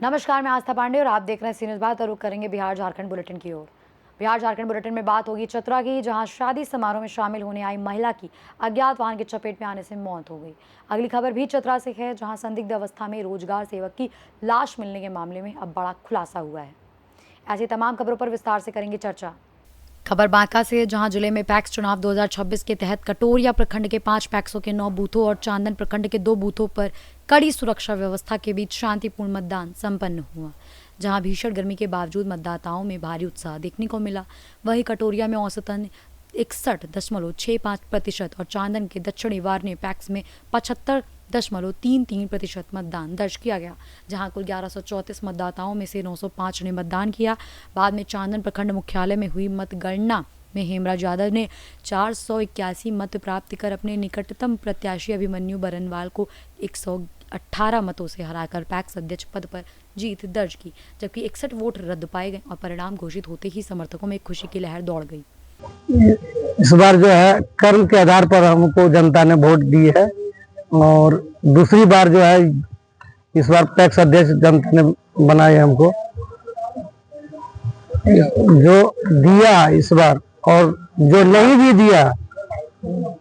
नमस्कार, मैं आस्था पांडे और आप देख रहे हैं सी न्यूज़ बात और रुख करेंगे बिहार झारखंड बुलेटिन की ओर। बिहार झारखंड बुलेटिन में बात होगी चतरा की, जहां शादी समारोह में शामिल होने आई महिला की अज्ञात वाहन की चपेट में आने से मौत हो गई। अगली खबर भी चतरा से है, जहां संदिग्ध अवस्था में रोजगार सेवक की लाश मिलने के मामले में अब बड़ा खुलासा हुआ है। ऐसी तमाम खबरों पर विस्तार से करेंगे चर्चा। खबर बांका से, जहां जिले में पैक्स चुनाव 2026 के तहत कटोरिया प्रखंड के 5 पैक्सों के 9 बूथों और चांदन प्रखंड के 2 बूथों पर कड़ी सुरक्षा व्यवस्था के बीच शांतिपूर्ण मतदान संपन्न हुआ। जहां भीषण गर्मी के बावजूद मतदाताओं में भारी उत्साह देखने को मिला, वहीं कटोरिया में औसतन 61.65% और चांदन के दक्षिणी वार्ने पैक्स में 75.33% मतदान दर्ज किया गया। जहां कुल 1134 मतदाताओं में से 905 ने मतदान किया। बाद में चांदन प्रखंड मुख्यालय में हुई मतगणना में हेमराज यादव ने 481 मत प्राप्त कर अपने निकटतम प्रत्याशी अभिमन्यु बरनवाल को 118 मतों से हराकर पैक्स अध्यक्ष पद पर जीत दर्ज की, जबकि 61 वोट रद्द पाए गए और परिणाम घोषित होते ही समर्थकों में खुशी की लहर दौड़ गई। इस बार जो है कर्म के आधार पर हमको जनता ने वोट दी है और दूसरी बार जो है इस बार पैक्स अध्यक्ष जनता ने बनाए हमको, जो दिया इस बार और जो नहीं भी दिया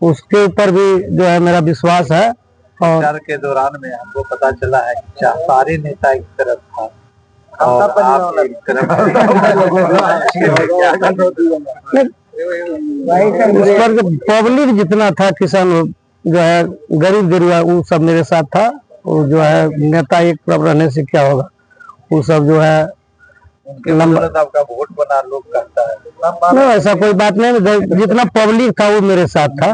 उसके ऊपर भी जो है मेरा विश्वास है। और प्रचार के दौरान में हमको पता चला है कि सारे नेता एक तरफ था और आप एक तरफ इस पर जो पब्लिक जितना था, किसान जो है गरीब गरीबा वो सब मेरे साथ था। और जो है नेता एक तरफ रहने से क्या होगा, वो सब जो है आपका वोट बना लोग कहता है। नहीं, ऐसा कोई बात नहीं, जितना पब्लिक था वो मेरे साथ था।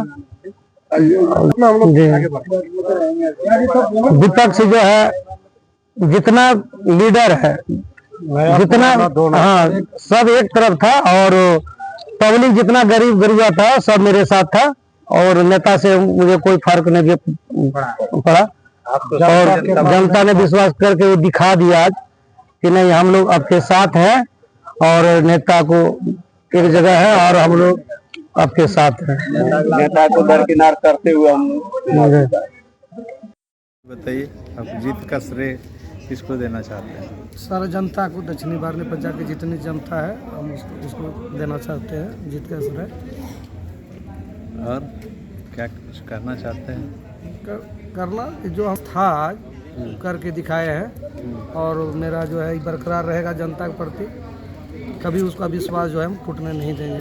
विपक्ष जो है जितना लीडर है जितना हाँ सब एक तरफ था और पब्लिक जितना गरीब गरीबा था सब मेरे साथ था और नेता से मुझे कोई फर्क नहीं पड़ा। और जनता ने विश्वास करके वो दिखा दिया आज कि नहीं, हम लोग आपके साथ हैं और नेता को एक जगह है और हम लोग आपके साथ हैं। नेता को दरकिनार करते हुए हम बताइए, आप जीत का श्रेय किसको देना चाहते हैं? सारा जनता को, दक्षिणी वार्ने पंचायत की जितनी जनता है हम उसको देना चाहते हैं जीत का श्रेय। और क्या कुछ करना चाहते हैं? करना जो हम था करके दिखाए हैं और मेरा जो है बरकरार रहेगा जनता के प्रति। कभी उसका विश्वास जो है हम टूटने नहीं देंगे।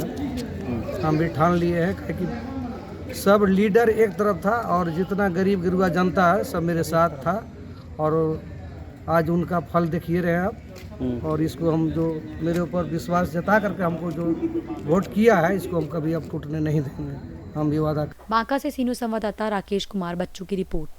हम भी ठान लिए हैं कि सब लीडर एक तरफ था और जितना गरीब गरीबा जनता है सब मेरे साथ था और आज उनका फल देखिए रहे हैं आप। और इसको हम जो मेरे ऊपर विश्वास जता करके हमको जो वोट किया है इसको हम कभी अब टूटने नहीं देंगे, हम भी वादा। बांका से सीनू संवाददाता राकेश कुमार बच्चू की रिपोर्ट।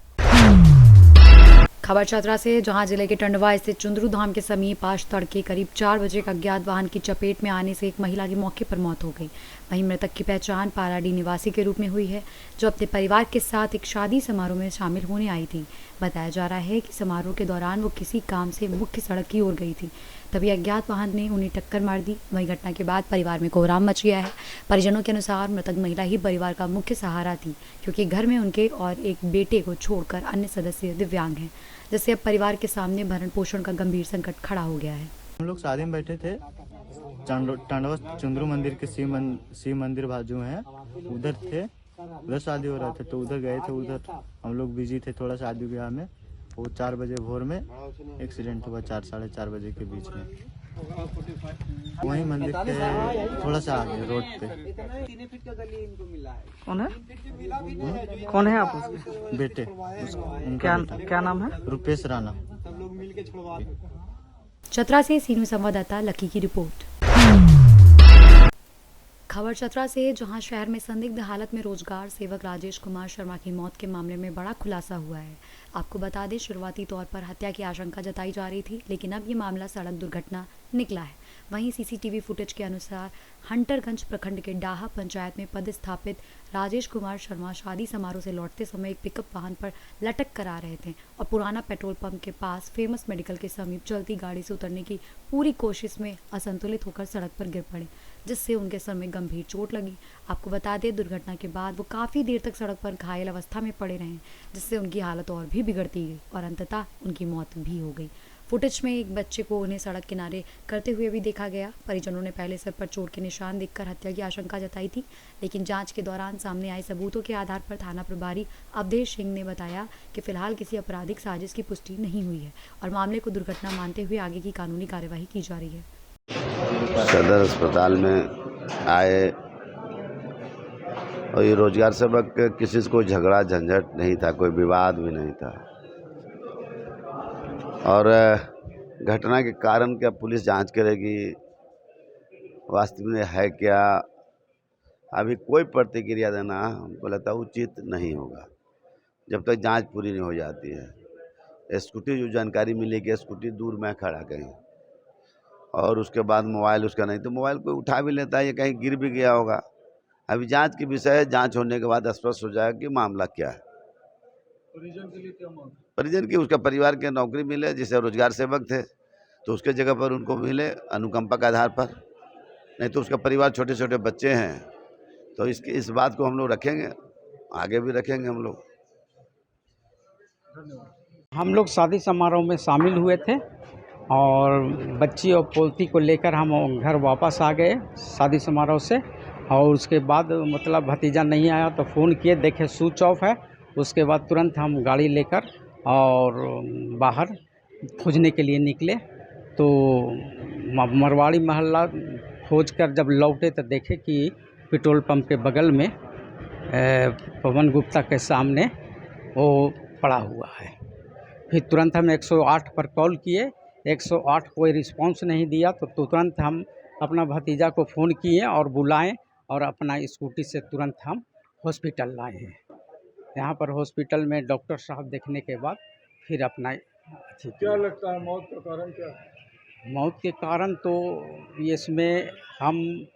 खबर चतरा से, जहां जिले के टंडवा स्थित चुंदरू धाम के समीप आज तड़के करीब 4 बजे एक अज्ञात वाहन की चपेट में आने से एक महिला की मौके पर मौत हो गई। वहीं मृतक की पहचान पाराडी निवासी के रूप में हुई है, जो अपने परिवार के साथ एक शादी समारोह में शामिल होने आई थी। बताया जा रहा है कि समारोह के दौरान वो किसी काम से मुख्य सड़क की ओर गई थी, तभी अज्ञात वाहन ने उन्हें टक्कर मार दी। वहीं घटना के बाद परिवार में कोहराम मच गया है। परिजनों के अनुसार मृतक महिला ही परिवार का मुख्य सहारा थी, क्योंकि घर में उनके और एक बेटे को छोड़कर अन्य सदस्य दिव्यांग हैं, जिससे अब परिवार के सामने भरण पोषण का गंभीर संकट खड़ा हो गया है। हम लोग शादी में बैठे थे, टांडवा चुंदरू मंदिर के शिव मंदिर बाजू है, उधर थे, उधर शादी हो रहा था तो उधर गए थे। उधर हम लोग बिजी थे थोड़ा शादी ब्याह में। वो 4 बजे भोर में एक्सीडेंट हुआ, 4 साढ़े 4 बजे के बीच में। वहीं मंदिर के थोड़ा सा आगे रोड पे। कौन है आप उसके बेटे क्या नाम है? रुपेश राणा। चतरा से सीनू संवाददाता लकी की रिपोर्ट। खबर चतरा से, जहां शहर में संदिग्ध हालत में रोजगार सेवक राजेश कुमार शर्मा की मौत के मामले में बड़ा खुलासा हुआ है। आपको बता दें, शुरुआती तौर पर हत्या की आशंका जताई जा रही थी, लेकिन अब ये मामला सड़क दुर्घटना निकला है। वहीं सीसीटीवी फुटेज के अनुसार हंटरगंज प्रखंड के डाहा पंचायत में पदस्थापित राजेश कुमार शर्मा शादी समारोह से लौटते समय एक पिकअप वाहन पर लटक कर आ रहे थे और पुराना पेट्रोल पंप के पास फेमस मेडिकल के समीप चलती गाड़ी से उतरने की पूरी कोशिश में असंतुलित होकर सड़क पर गिर पड़े, जिससे उनके सर में गंभीर चोट लगी। आपको बता दें, दुर्घटना के बाद वो काफ़ी देर तक सड़क पर घायल अवस्था में पड़े रहे, जिससे उनकी हालत और भी बिगड़ती गई और अंततः उनकी मौत भी हो गई। फुटेज में एक बच्चे को उन्हें सड़क किनारे करते हुए भी देखा गया। परिजनों ने पहले सिर पर चोट के निशान देखकर हत्या की आशंका जताई थी, लेकिन जांच के दौरान सामने आए सबूतों के आधार पर थाना प्रभारी अवधेश सिंह ने बताया कि फिलहाल किसी आपराधिक साजिश की पुष्टि नहीं हुई है और मामले को दुर्घटना मानते हुए आगे की कानूनी कार्यवाही की जा रही है। सदर अस्पताल में आए और ये रोजगार सेवक किसी से कोई झगड़ा झंझट नहीं था, कोई विवाद भी नहीं था। और घटना के कारण क्या पुलिस जांच करेगी, वास्तव में है क्या, अभी कोई प्रतिक्रिया देना हमको लगता है उचित नहीं होगा जब तक जांच पूरी नहीं हो जाती है। स्कूटी जो जानकारी मिली कि स्कूटी दूर में खड़ा कहीं, और उसके बाद मोबाइल उसका नहीं, तो मोबाइल कोई उठा भी लेता है, ये कहीं गिर भी गया होगा। अभी जांच के विषय है, जांच होने के बाद स्पष्ट हो जाएगा कि मामला क्या है। परिजन के लिए क्या मांग? परिजन की उसका परिवार के नौकरी मिले, जैसे रोजगार सेवक थे तो उसके जगह पर उनको मिले अनुकंपा के आधार पर, नहीं तो उसका परिवार छोटे छोटे बच्चे हैं, तो इस बात को हम लोग रखेंगे, आगे भी रखेंगे हम लोग। हम लोग शादी समारोह में शामिल हुए थे और बच्ची और पोती को लेकर हम घर वापस आ गए शादी समारोह से। और उसके बाद मतलब भतीजा नहीं आया तो फ़ोन किए, देखे स्विच ऑफ है। उसके बाद तुरंत हम गाड़ी लेकर और बाहर खोजने के लिए निकले, तो मरवाड़ी मोहल्ला खोज कर जब लौटे तो देखे कि पेट्रोल पंप के बगल में पवन गुप्ता के सामने वो पड़ा हुआ है। फिर तुरंत हम 108 पर कॉल किए, 108 कोई रिस्पांस नहीं दिया, तो तुरंत हम अपना भतीजा को फ़ोन किए और बुलाएं और अपना स्कूटी से तुरंत हम हॉस्पिटल लाए हैं। यहाँ पर हॉस्पिटल में डॉक्टर साहब देखने के बाद फिर अपना क्या लगता है मौत का कारण क्या है? मौत के कारण तो इसमें हम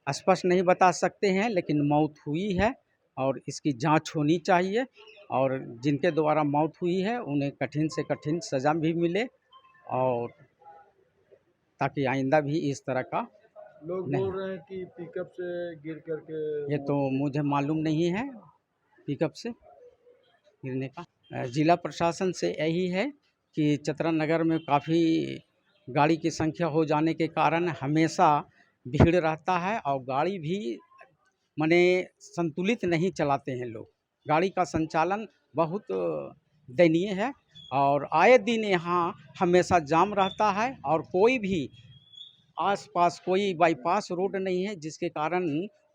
स्पष्ट नहीं बता सकते हैं, लेकिन मौत हुई है और इसकी जांच होनी चाहिए और जिनके द्वारा मौत हुई है उन्हें कठिन से कठिन सज़ा भी मिले, और ताकि आइंदा भी इस तरह का लोग नहीं। बोल रहे हैं कि पिकअप से गिर करके ये तो मुझे मालूम नहीं है पिकअप से गिरने का। जिला प्रशासन से यही है कि चतरा नगर में काफ़ी गाड़ी की संख्या हो जाने के कारण हमेशा भीड़ रहता है और गाड़ी भी माने संतुलित नहीं चलाते हैं लोग। गाड़ी का संचालन बहुत दयनीय है और आए दिन यहाँ हमेशा जाम रहता है और कोई भी आसपास कोई बाईपास रोड नहीं है, जिसके कारण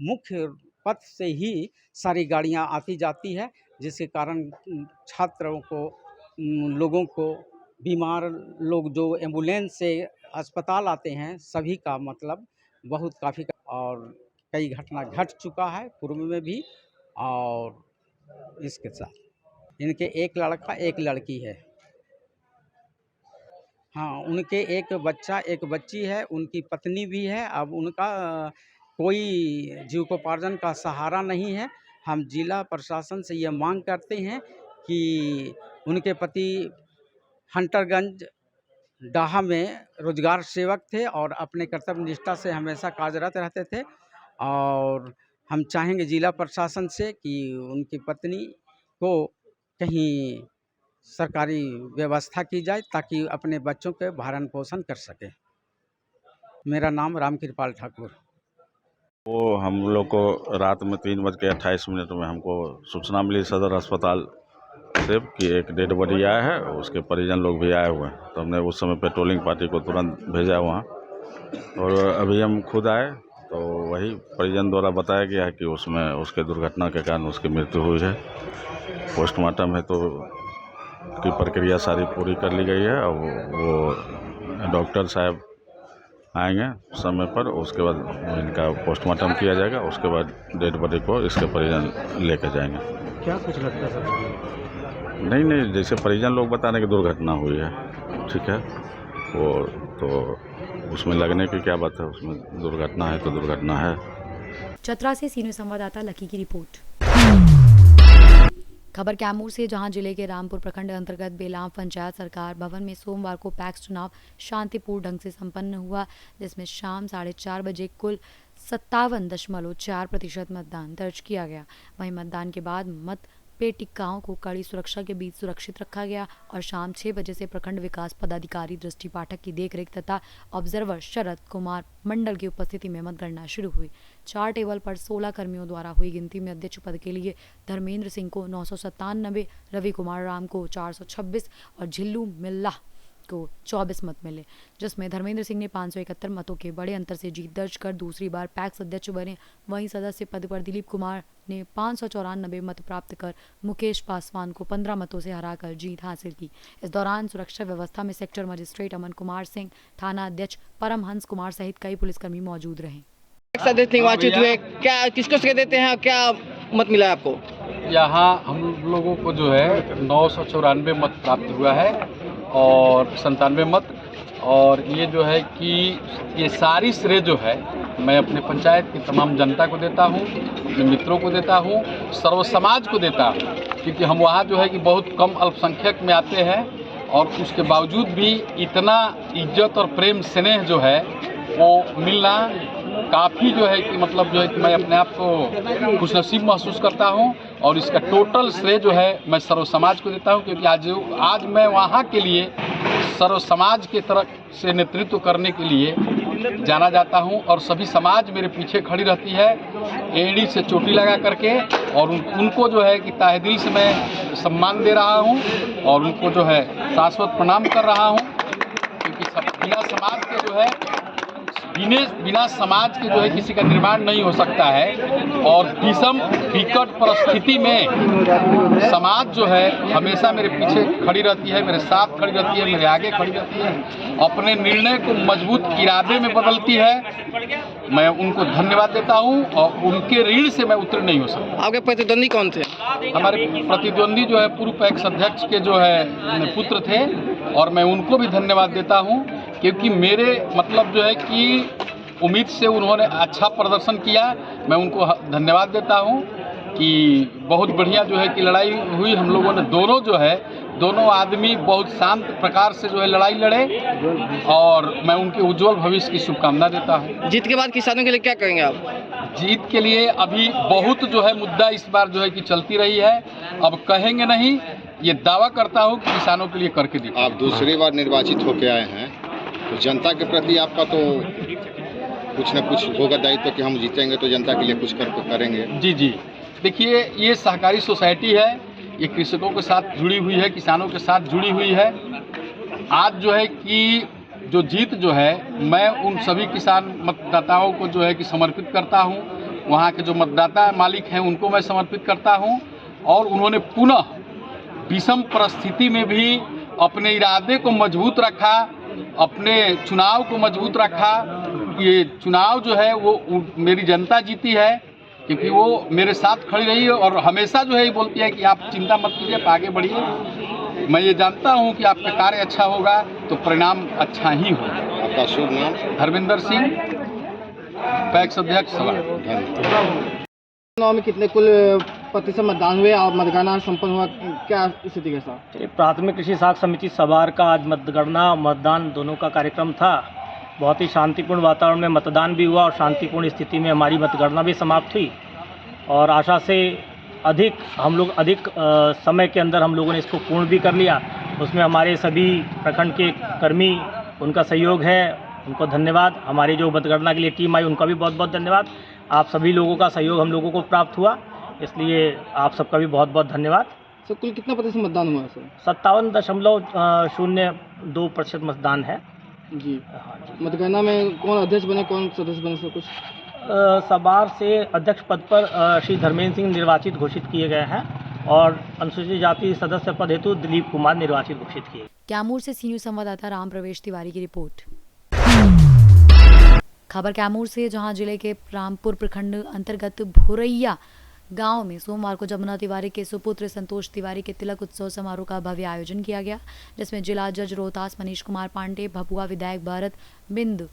मुख्य पथ से ही सारी गाड़ियाँ आती जाती है, जिसके कारण छात्रों को, लोगों को, बीमार लोग जो एम्बुलेंस से अस्पताल आते हैं सभी का मतलब बहुत काफ़ी, और कई घटना घट चुका है पूर्व में भी। और इसके साथ इनके एक लड़का एक लड़की है। हाँ, उनके एक बच्चा एक बच्ची है, उनकी पत्नी भी है। अब उनका कोई जीविकोपार्जन का सहारा नहीं है। हम जिला प्रशासन से ये मांग करते हैं कि उनके पति हंटरगंज डाहा में रोजगार सेवक थे और अपने कर्तव्य निष्ठा से हमेशा कार्यरत रहते थे, और हम चाहेंगे जिला प्रशासन से कि उनकी पत्नी को कहीं सरकारी व्यवस्था की जाए ताकि अपने बच्चों के भरण पोषण कर सके। मेरा नाम रामकृपाल ठाकुर। वो हम लोग को रात में 3:28 में हमको सूचना मिली सदर अस्पताल से कि एक डेड बॉडी आया है, उसके परिजन लोग भी आए हुए हैं। तो हमने उस समय पेट्रोलिंग पार्टी को तुरंत भेजा वहाँ, और अभी हम खुद आए तो वही परिजन द्वारा बताया गया है कि उसमें उसके दुर्घटना के कारण उसकी मृत्यु हुई है। पोस्टमार्टम है तो की प्रक्रिया सारी पूरी कर ली गई है और वो डॉक्टर साहब आएंगे समय पर, उसके बाद इनका पोस्टमार्टम किया जाएगा, उसके बाद डेड बॉडी को इसके परिजन लेकर जाएंगे। क्या कुछ लगता है? नहीं, जैसे परिजन लोग बता रहे हैं कि दुर्घटना हुई है, ठीक है, वो तो उसमें लगने की क्या बात है, उसमें दुर्घटना है तो दुर्घटना है। चतरा से सीनियर संवाददाता लकी की रिपोर्ट। खबर कैमूर से, जहां जिले के रामपुर प्रखंड अंतर्गत बेलाम पंचायत सरकार भवन में सोमवार को पैक्स चुनाव शांतिपूर्ण ढंग से संपन्न हुआ, जिसमें शाम 4:30 बजे कुल 57.4% मतदान दर्ज किया गया। वहीं मतदान के बाद मत पेटिकाओं को कड़ी सुरक्षा के बीच सुरक्षित रखा गया और शाम 6 बजे से प्रखंड विकास पदाधिकारी दृष्टि पाठक की देखरेख तथा ऑब्जर्वर शरद कुमार मंडल की उपस्थिति में मतगणना शुरू हुई। 4 टेबल पर 16 कर्मियों द्वारा हुई गिनती में अध्यक्ष पद के लिए धर्मेंद्र सिंह को 997, रवि कुमार राम को 426 और झिल्लू मिल्लाह को 24 मत मिले, जिसमें धर्मेंद्र सिंह ने 571 मतों के बड़े अंतर से जीत दर्ज कर दूसरी बार पैक्स अध्यक्ष बने। वहीं सदस्य पद पर दिलीप कुमार ने 594 मत प्राप्त कर मुकेश पासवान को 15 मतों से हराकर जीत हासिल की। इस दौरान सुरक्षा व्यवस्था में सेक्टर मजिस्ट्रेट अमन कुमार सिंह, थाना अध्यक्ष परमहंस कुमार सहित कई पुलिसकर्मी मौजूद रहे। निर्वाचित हुए, क्या किसको से देते हैं, क्या मत मिला आपको? यहाँ हम लोगों को जो है 994 मत प्राप्त हुआ है और 97 मत, और ये जो है कि ये सारी श्रेय जो है मैं अपने पंचायत की तमाम जनता को देता हूँ, अपने मित्रों को देता हूँ, सर्व समाज को देता हूँ, क्योंकि हम वहाँ जो है कि बहुत कम अल्पसंख्यक में आते हैं और उसके बावजूद भी इतना इज्जत और प्रेम स्नेह जो है वो मिलना काफ़ी जो है कि मतलब जो है कि मैं अपने आप को खुशनसीब महसूस करता हूं, और इसका टोटल श्रेय जो है मैं सर्व समाज को देता हूं, क्योंकि आज मैं वहां के लिए सर्व समाज के तरफ से नेतृत्व करने के लिए जाना जाता हूं और सभी समाज मेरे पीछे खड़ी रहती है एड़ी से चोटी लगा करके, और उनको जो है कि तहे दिल से मैं सम्मान दे रहा हूं और उनको जो है शाश्वत प्रणाम कर रहा हूं, क्योंकि बिना समाज के जो है बिना समाज के जो है किसी का निर्माण नहीं हो सकता है, और विषम विकट परिस्थिति में समाज जो है हमेशा मेरे पीछे खड़ी रहती है, मेरे साथ खड़ी रहती है, मेरे आगे खड़ी रहती है, अपने निर्णय को मजबूत इरादे में बदलती है। मैं उनको धन्यवाद देता हूं और उनके ऋण से मैं उतर नहीं हो सकता। आपके प्रतिद्वंदी कौन थे? हमारे प्रतिद्वंदी जो है पूर्व पैक्स अध्यक्ष के जो है पुत्र थे, और मैं उनको भी धन्यवाद देता हूं, क्योंकि मेरे मतलब जो है कि उम्मीद से उन्होंने अच्छा प्रदर्शन किया। मैं उनको धन्यवाद देता हूं कि बहुत बढ़िया जो है कि लड़ाई हुई। हम लोगों ने दोनों आदमी बहुत शांत प्रकार से जो है लड़ाई लड़े, और मैं उनके उज्जवल भविष्य की शुभकामना देता हूं। जीत के बाद किसानों के लिए क्या करेंगे आप? जीत के लिए अभी बहुत जो है मुद्दा इस बार जो है कि चलती रही है, अब कहेंगे नहीं, ये दावा करता हूं कि किसानों के लिए करके दिखाएं। आप दूसरी बार निर्वाचित होकर आए हैं, तो जनता के प्रति आपका तो कुछ न कुछ होगा दायित्व कि हम जीतेंगे तो जनता के लिए कुछ करेंगे। जी देखिए, ये सहकारी सोसाइटी है, ये कृषकों के साथ जुड़ी हुई है, किसानों के साथ जुड़ी हुई है। आज जो है कि जो जीत जो है मैं उन सभी किसान मतदाताओं को जो है कि समर्पित करता हूं, वहां के जो मतदाता मालिक हैं उनको मैं समर्पित करता हूं, और उन्होंने पुनः विषम परिस्थिति में भी अपने इरादे को मजबूत रखा, अपने चुनाव को मजबूत रखा। ये चुनाव जो है वो मेरी जनता जीती है, क्योंकि वो मेरे साथ खड़ी रही है और हमेशा जो है ये बोलती है कि आप चिंता मत कीजिए, आप आगे बढ़िए। मैं ये जानता हूँ कि आपका कार्य अच्छा होगा तो परिणाम अच्छा ही होगा। आपका शुभ नाम? धर्मेंद्र सिंह, पैक्स अध्यक्ष सभा। चुनाव में कितने कुल प्रतिशत मतदान हुए और मतगणना संपन्न हुआ, क्या स्थिति के साथ? प्राथमिक कृषि साख समिति सवार का आज मतगणना मतदान दोनों का कार्यक्रम था। बहुत ही शांतिपूर्ण वातावरण में मतदान भी हुआ और शांतिपूर्ण स्थिति में हमारी मतगणना भी समाप्त हुई, और आशा से अधिक समय के अंदर हम लोगों ने इसको पूर्ण भी कर लिया। उसमें हमारे सभी प्रखंड के कर्मी, उनका सहयोग है, उनको धन्यवाद। हमारी जो मतगणना के लिए टीम आई उनका भी बहुत बहुत धन्यवाद। आप सभी लोगों का सहयोग हम लोगों को प्राप्त हुआ, इसलिए आप सबका भी बहुत बहुत धन्यवाद। सर, कुल कितना प्रतिशत मतदान हुआ सर? 57.02% मतदान है जी। हाँ जी। मतगणना में कौन अध्यक्ष बने, कौन सदस्य बने, सर कुछ? सवार से अध्यक्ष पद पर श्री धर्मेंद्र सिंह निर्वाचित घोषित किए गए हैं, और अनुसूचित जाति सदस्य पद हेतु दिलीप कुमार निर्वाचित घोषित किए। कैमूर से सीनियर संवाददाता राम प्रवेश तिवारी की रिपोर्ट। खबर कैमूर से, जहां जिले के रामपुर प्रखंड अंतर्गत भोरैया गांव में सोमवार को जमुना तिवारी के सुपुत्र संतोष तिवारी के तिलक उत्सव समारोह का भव्य आयोजन किया गया, जिसमें जिला जज रोहतास मनीष कुमार पांडे, भभुआ विधायक भारत बिंद,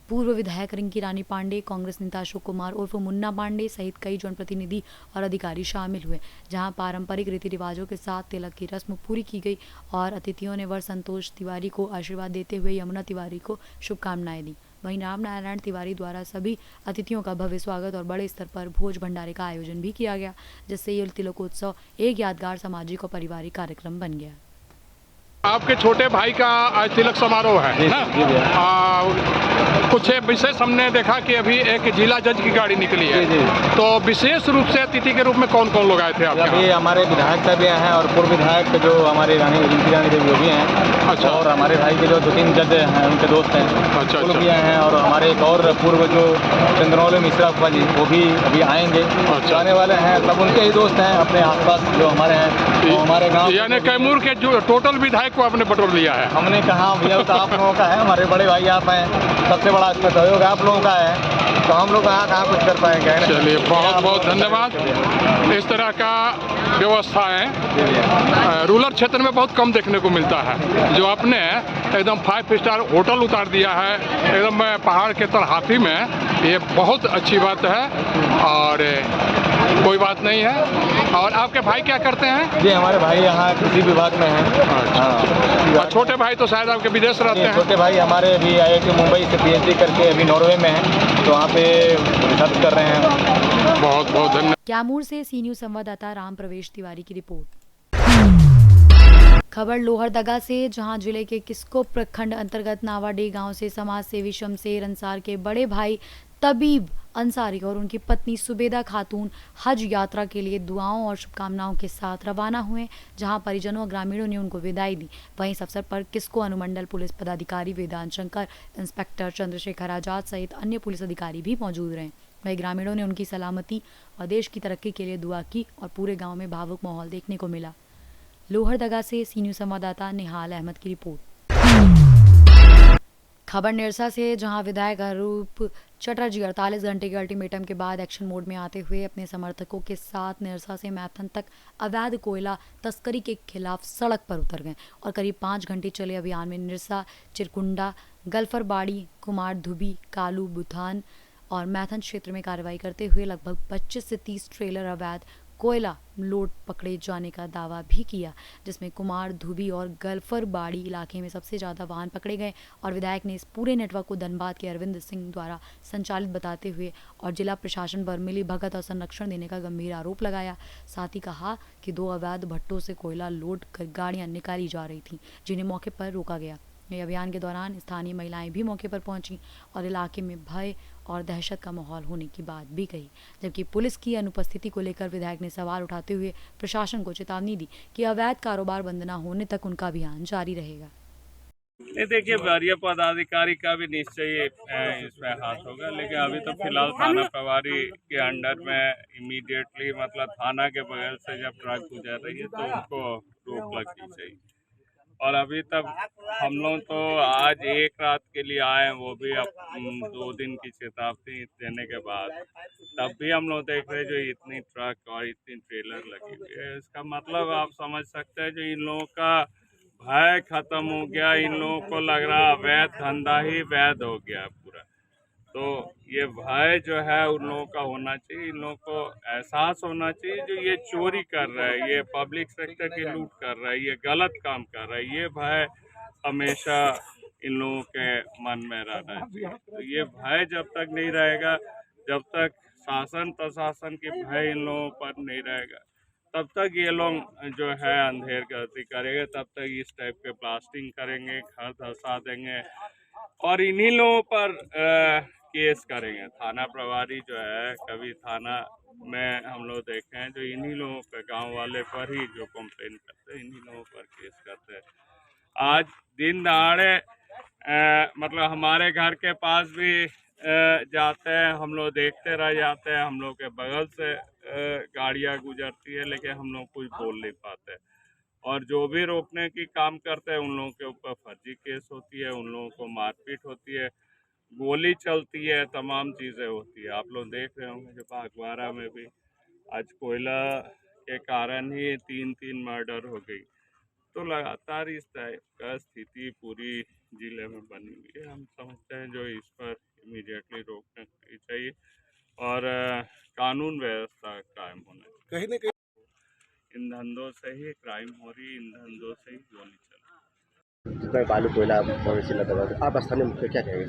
पूर्व विधायक रिंकी रानी पांडे, कांग्रेस नेता अशोक कुमार उर्फ मुन्ना पांडे सहित कई जनप्रतिनिधि और अधिकारी शामिल हुए, जहां पारंपरिक रीति रिवाजों के साथ तिलक की रस्म पूरी की गई और अतिथियों ने वर संतोष तिवारी को आशीर्वाद देते हुए यमुना तिवारी को शुभकामनाएं दी। वहीं रामनारायण तिवारी द्वारा सभी अतिथियों का भव्य स्वागत और बड़े स्तर पर भोज भंडारे का आयोजन भी किया गया, जिससे ये तिलकोत्सव एक यादगार सामाजिक और पारिवारिक कार्यक्रम बन गया। आपके छोटे भाई का आज तिलक समारोह है ना? कुछ विशेष हमने देखा कि अभी एक जिला जज की गाड़ी निकली है, तो विशेष रूप से अतिथि के रूप में कौन कौन लोग आए थे आपके? अभी हमारे विधायक साहब भी आए हैं और पूर्व विधायक जो हमारे रानी देवी वो भी हैं। अच्छा। और हमारे भाई के जो 2-3 जज हैं उनके दोस्त हैं, अच्छा वो भी आए हैं। और हमारे एक और पूर्व जो चंद्रमौली मिश्रा उपा जी वो भी अभी आएंगे, आने वाले हैं। सब उनके ही दोस्त हैं अपने आसपास जो हमारे हैं, तो हमारे गाँव यानी कैमूर के जो टोटल विधायक को आपने बटोर लिया है। हमने कहा भैया तो आप लोगों का है, हमारे बड़े भाई आप हैं, सबसे बड़ा इसमें सहयोग आप लोगों का है, तो हम लोग कहाँ कुछ कर पाएंगे। चलिए बहुत बहुत धन्यवाद। इस तरह का व्यवस्थाएं रूरल क्षेत्र में बहुत कम देखने को मिलता है। जो आपने एकदम 5 स्टार होटल उतार दिया है एकदम पहाड़ के तलहाथी में, ये बहुत अच्छी बात है और कोई बात नहीं है। और आपके भाई क्या करते हैं? जी हमारे भाई यहाँ कृषि विभाग में हैं। और छोटे भाई तो शायद आपके विदेश रहते हैं। छोटे भाई हमारे अभी IIT मुंबई से PhD करके अभी नॉर्वे में हैं, तो वहाँ पे रिसर्च कर रहे हैं। बहुत बहुत धन्यवाद। कैमूर से सी न्यूज़ संवाददाता राम प्रवेश तिवारी की रिपोर्ट। खबर लोहरदगा से, जहां जिले के किस्को प्रखंड अंतर्गत नावाडे गांव से समाज सेवी शमशेर अंसार के बड़े भाई तबीब अंसारी और उनकी पत्नी सुबेदा खातून हज यात्रा के लिए दुआओं और शुभकामनाओं के साथ रवाना हुए, जहां परिजनों और ग्रामीणों ने उनको विदाई दी। वहीं इस अवसर पर किस्को अनुमंडल पुलिस पदाधिकारी वेदांत शंकर, इंस्पेक्टर चंद्रशेखर आजाद सहित अन्य पुलिस अधिकारी भी मौजूद रहे। वहीं ग्रामीणों ने उनकी सलामती और देश की तरक्की के लिए दुआ की और पूरे गाँव में भावुक माहौल देखने को मिला। लोहरदगा से सी न्यूज़ संवाददाता निहाल अहमद की रिपोर्ट। खबर निरसा से, जहां विधायक अरूप चटर्जी 48 घंटे के अल्टीमेटम के बाद एक्शन मोड में आते हुए अपने समर्थकों के साथ निरसा से मैथन तक अवैध कोयला तस्करी के खिलाफ सड़क पर उतर गए और करीब 5 घंटे चले अभियान में निरसा, चिरकुंडा, गल्फरबाड़ी, कुमार धुबी, कालू बुथान और मैथन क्षेत्र में कार्रवाई करते हुए लगभग 25 से 30 ट्रेलर अवैध कोयला लोड पकड़े जाने का दावा भी किया, जिसमें कुमार धुबी और गल्फरबाड़ी इलाके में सबसे ज़्यादा वाहन पकड़े गए। और विधायक ने इस पूरे नेटवर्क को धनबाद के अरविंद सिंह द्वारा संचालित बताते हुए और जिला प्रशासन पर मिली भगत और संरक्षण देने का गंभीर आरोप लगाया। साथ ही कहा कि 2 अवैध भट्टों से कोयला लोड कर गाड़ियाँ निकाली जा रही थीं, जिन्हें मौके पर रोका गया। ये अभियान के दौरान स्थानीय महिलाएं भी मौके पर पहुंची और इलाके में भय और दहशत का माहौल होने की बात भी कही, जबकि पुलिस की अनुपस्थिति को लेकर विधायक ने सवाल उठाते हुए प्रशासन को चेतावनी दी कि अवैध कारोबार बंद न होने तक उनका अभियान जारी रहेगा। देखिए वरीय पदाधिकारी का भी निश्चय इसमें हाथ होगा, लेकिन अभी तो फिलहाल थाना प्रभारी के अंडर में इमीडिएटली मतलब थाना के बगल से जब ट्रक गुजर रही है तो उनको रोक लगनी चाहिए। और अभी तक हम लोग तो आज एक रात के लिए आए, वो भी अब 2 दिन की चेतावनी देने के बाद, तब भी हम लोग देख रहे हैं जो इतनी ट्रक और इतनी ट्रेलर लगी हुई है। इसका मतलब आप समझ सकते हैं जो इन लोगों का भय खत्म हो गया, इन लोगों को लग रहा अवैध धंधा ही वैध हो गया पूरा। तो ये भय जो है उन लोगों का होना चाहिए, इन लोगों को एहसास होना चाहिए जो ये चोरी कर रहा है, ये पब्लिक सेक्टर की लूट कर रहा है, ये गलत काम कर रहा है, ये भय हमेशा इन लोगों के मन में रहना चाहिए। तो ये भय जब तक नहीं रहेगा, जब तक शासन प्रशासन के भय इन लोगों पर नहीं रहेगा, तब तक ये लोग जो है अंधेर गर्दी करेंगे, तब तक इस टाइप के ब्लास्टिंग करेंगे, घर धंसा देंगे और इन्हीं लोगों पर केस करेंगे। थाना प्रभारी जो है, कभी थाना में हम लोग देखे हैं जो इन्हीं लोगों पे, गांव वाले पर ही जो कंप्लेन करते हैं, इन्हीं लोगों पर केस करते हैं। आज दिन दहाड़े मतलब हमारे घर के पास भी जाते हैं, हम लोग देखते रह जाते हैं, हम लोग के बगल से गाड़ियाँ गुजरती है, लेकिन हम लोग कुछ बोल नहीं पाते। और जो भी रोकने की काम करते हैं उन लोगों के ऊपर फर्जी केस होती है, उन लोगों को मारपीट होती है, गोली चलती है, तमाम चीज़ें होती है। आप लोग देख रहे होंगे जो बागवाड़ा में भी आज कोयला के कारण ही 3 मर्डर हो गई। तो लगातार इस टाइप का स्थिति पूरी जिले में बनी हुई है। हम समझते हैं जो इस पर इमीडिएटली रोकना चाहिए और कानून व्यवस्था कायम होना चाहिए। कहीं न कहीं इन धंधों से ही क्राइम हो रही, इन धंधों से ही गोली चल रही। जितना बालू कोयला मवेशी लगा हुआ है, आप स्थानीय मुख्य क्या कहेंगे?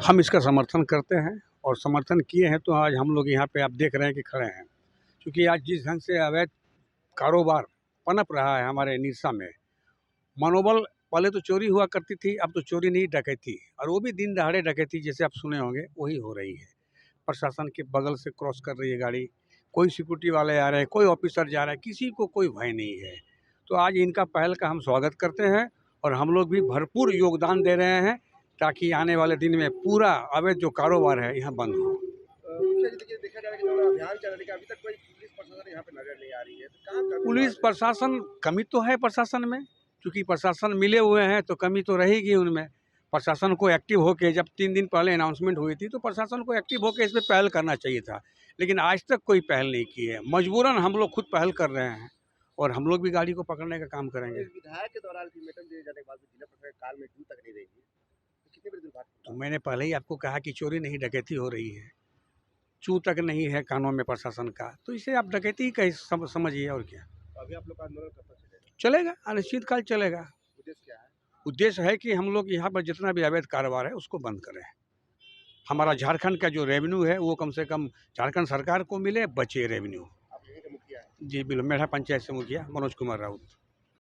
हम इसका समर्थन करते हैं और समर्थन किए हैं तो आज हम लोग यहाँ पे आप देख रहे हैं कि खड़े हैं, क्योंकि आज जिस ढंग से अवैध कारोबार पनप रहा है हमारे निरसा में, मनोबल पहले तो चोरी हुआ करती थी, अब तो चोरी नहीं डकैती, और वो भी दिन दहाड़े डकैती जैसे आप सुने होंगे वही हो रही है। प्रशासन के बगल से क्रॉस कर रही है गाड़ी, कोई सिक्योरिटी वाले आ रहे हैं, कोई ऑफिसर जा रहा है, किसी को कोई भय नहीं है। तो आज इनका पहल का हम स्वागत करते हैं और हम लोग भी भरपूर योगदान दे रहे हैं ताकि आने वाले दिन में पूरा अवैध जो कारोबार है यहाँ बंद हो। देखा जा रहा है कि अभियान चल रहा है, अभी तक कोई पुलिस प्रशासन यहाँ पे नजर नहीं आ रही है, तो कहाँ पुलिस प्रशासन कमी तो है प्रशासन में, क्योंकि प्रशासन मिले हुए हैं तो कमी तो रहेगी उनमें। प्रशासन को एक्टिव होके, जब 3 दिन पहले अनाउंसमेंट हुई थी तो प्रशासन को एक्टिव होके इस पर पहल करना चाहिए था, लेकिन आज तक कोई पहल नहीं की है। मजबूरन हम लोग खुद पहल कर रहे हैं और हम लोग भी गाड़ी को पकड़ने का काम करेंगे। विधायक के द्वारा अल्टीमेटम दिए जाने के बाद जिला प्रशासन काल में जून तक नहीं देगी, तो कितनी बड़ी दुर्भाग्य। तो मैंने पहले ही आपको कहा कि चोरी नहीं डकैती हो रही है, चू तक नहीं है कानून में प्रशासन का, तो इसे आप डकैती ही कहीं समझिए और क्या। अभी आप लोग का आंदोलन कब तक चलेगा? अनिश्चित काल चलेगा। उद्देश्य क्या है? उद्देश्य है कि हम लोग यहाँ पर जितना भी अवैध कारोबार है उसको बंद करें। हमारा झारखंड का जो रेवेन्यू है वो कम से कम झारखंड सरकार को मिले, बचे रेवेन्यू। आप यहीं के मुखिया हैं? जी बिल्कुल, मेरा पंचायत से मुखिया मनोज कुमार राउत।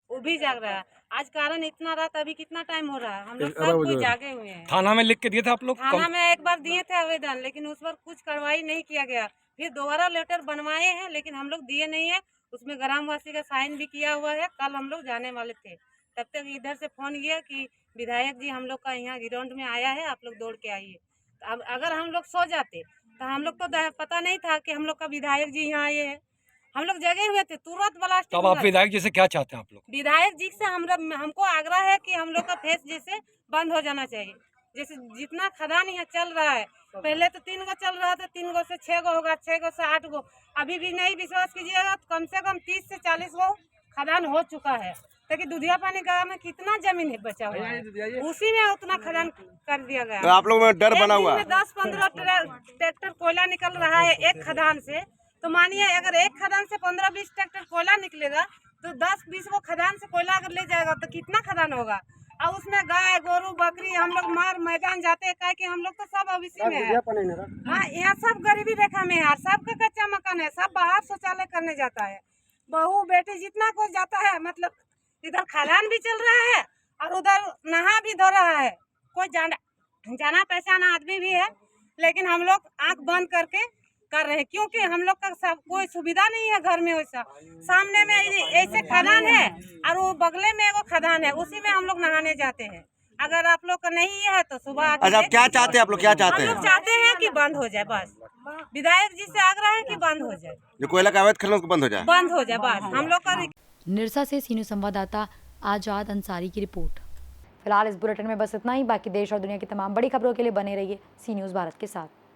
वो भी जाग रहा है। आज कारण इतना रात, अभी कितना टाइम हो रहा है, हम लोग सब कुछ जागे हुए हैं। थाना में लिख के दिए थे आप लोग? थाना में एक बार दिए थे आवेदन, लेकिन उस पर कुछ कार्रवाई नहीं किया गया। फिर दोबारा लेटर बनवाए हैं, लेकिन हम लोग दिए नहीं है। उसमें ग्रामवासी का साइन भी किया हुआ है। कल हम लोग जाने वाले थे, तब तक इधर से फोन किया कि विधायक जी हम लोग का यहाँ ग्राउंड में आया है, आप लोग दौड़ के आइए। तो अब अगर हम लोग सो जाते तो हम लोग तो पता नहीं था कि हम लोग का विधायक जी यहाँ आए हैं। हम लोग जगे हुए थे, तुरंत ब्लास्ट। तब आप विधायक जी से क्या चाहते हैं आप लोग? विधायक जी से हमको आग्रह है कि हम लोग का फेस जैसे बंद हो जाना चाहिए। जैसे जितना खदान यहाँ चल रहा है, पहले तो 3 गो चल रहा था, 3 गो से 6 गो होगा, 6 गो से 8 गो। अभी भी नहीं विश्वास कीजिएगा तो कम से कम 30 से 40 गो खदान हो चुका है। ताकि दुधिया पानी गाँव में कितना जमीन है बचा हुआ है, उसी में उतना खदान कर दिया गया। तो आप लोगों में डर बना हुआ है? 10-15 ट्रैक्टर कोयला निकल रहा है एक खदान से, तो मानिए अगर एक खदान से 15-20 ट्रैक्टर कोयला निकलेगा तो 10-20 वो खदान से कोयला अगर ले जाएगा तो कितना खदान होगा। और उसमें गाय गोरू बकरी हम लोग मार मैदान जाते हैं, क्या कि हम लोग तो सब अवश्य में है। हाँ, यहाँ सब गरीबी रेखा में है, सबका कच्चा मकान है, सब बाहर शौचालय करने जाता है, बहू बेटी जितना कुछ जाता है। मतलब इधर खदान भी चल रहा है और उधर नहा भी धो रहा है। कोई जाना पहचाना आदमी भी है, लेकिन हम लोग आँख बंद करके कर रहे हैं, क्योंकि हम लोग का सब कोई सुविधा नहीं है घर में। वैसा सामने में ऐसे खदान है और वो बगले में वो खदान है, उसी में हम लोग नहाने जाते हैं। अगर आप लोग का नहीं है तो सुबह। अच्छा, आप क्या चाहते हैं? आप लोग क्या चाहते हैं? हम लोग चाहते हैं कि बंद हो जाए, बस विधायक जी से आग्रह है कि बंद हो जाए, जो कोयला का अवैध खनन बंद हो जाए, बंद हो जाए बस हम लोग का। निरसा से सी न्यूज़ संवाददाता आजाद अंसारी की रिपोर्ट। फिलहाल इस बुलेटिन में बस इतना ही। बाकी देश और दुनिया की तमाम बड़ी खबरों के लिए बने रहिए सी न्यूज़ भारत के साथ।